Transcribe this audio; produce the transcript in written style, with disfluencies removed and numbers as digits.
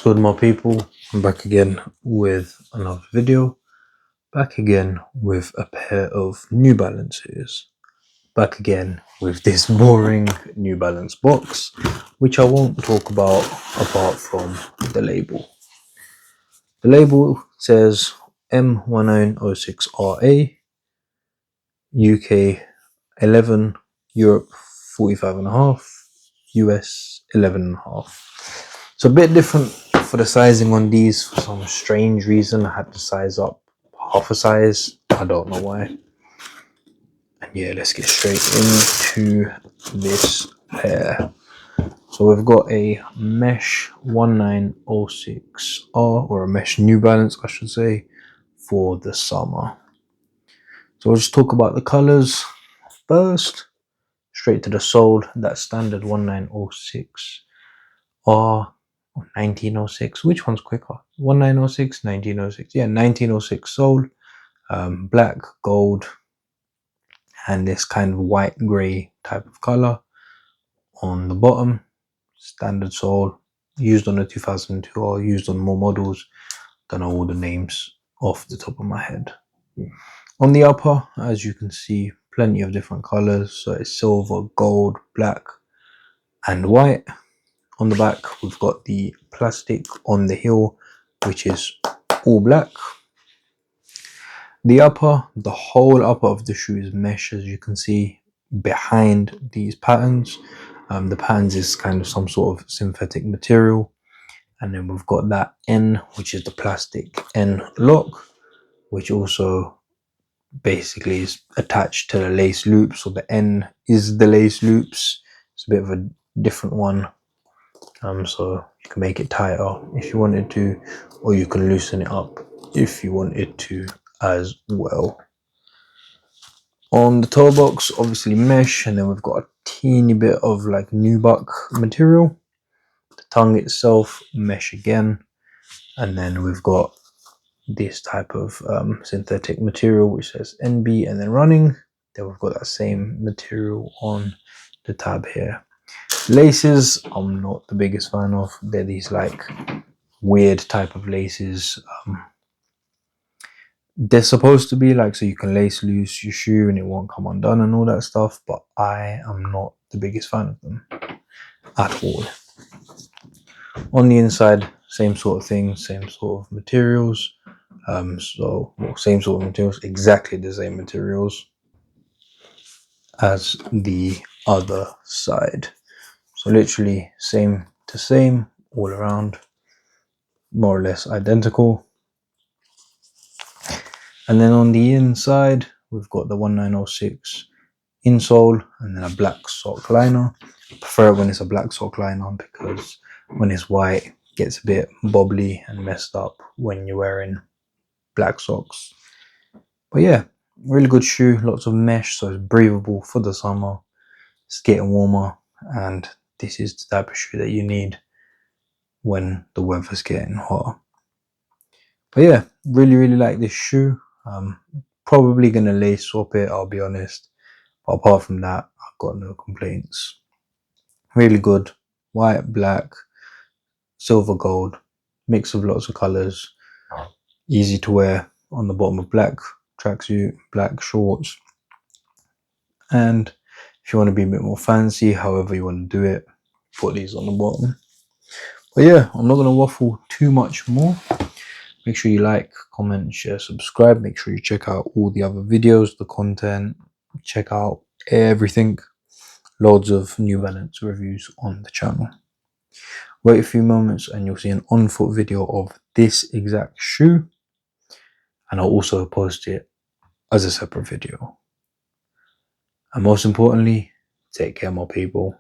Good, my people. I'm back again with another video. Back again with a pair of New Balances. Back again with this boring New Balance box, which I won't talk about apart from the label. The label says M1906RA, UK 11, Europe 45.5, US 11.5. So a bit different for the sizing on these. For some strange reason, I had to size up half a size. I don't know why. And yeah, let's get straight into this pair. So we've got a mesh 1906R, or a mesh New Balance I should say, for the summer. So I'll just talk about the colors first. Straight to the sole, that standard 1906R. 1906, which one's quicker? 1906, 1906. Yeah, 1906 sole, black, gold, and this kind of white grey type of color on the bottom. Standard sole, used on the 2002 or used on more models. Don't know all the names off the top of my head. On the upper, as you can see, plenty of different colors. So it's silver, gold, black, and white. On the back, we've got the plastic on the heel, which is all black. The whole upper of the shoe is mesh, as you can see behind these patterns. The patterns is kind of some sort of synthetic material. And then we've got that N, which is the plastic N lock, which also basically is attached to the lace loops. So the N is the lace loops. It's a bit of a different one. So you can make it tighter if you wanted to, or you can loosen it up if you wanted to as well. On the toe box, obviously mesh, and then we've got a teeny bit of like nubuck material. The tongue itself, mesh again, and then we've got this type of synthetic material which says NB and then running. Then we've got that same material on the tab here. Laces, I'm not the biggest fan of. They're these like weird type of laces. They're supposed to be like so you can lace loose your shoe and it won't come undone and all that stuff, but I am not the biggest fan of them at all. On the inside, same sort of thing, same sort of materials. Same sort of materials, exactly the same materials as the other side. So literally same to same all around, more or less identical. And then on the inside, we've got the 1906 insole and then a black sock liner. I prefer it when it's a black sock liner because when it's white, it gets a bit bobbly and messed up when you're wearing black socks. But yeah, really good shoe, lots of mesh, so it's breathable for the summer. It's getting warmer, and this is the type of shoe that you need when the weather's getting hotter. But yeah, really like this shoe. Probably gonna lace swap it, I'll be honest, but apart from that, I've got no complaints. Really good, white, black, silver, gold, mix of lots of colors, easy to wear on the bottom of black tracksuit, black shorts. And if you want to be a bit more fancy, however you want to do it, put these on the bottom. But yeah, I'm not going to waffle too much more. Make sure you like, comment, share, subscribe. Make sure you check out all the other videos, the content, check out everything. Loads of New Balance reviews on the channel. Wait a few moments and you'll see an on-foot video of this exact shoe, and I'll also post it as a separate video. And most importantly, take care, my people.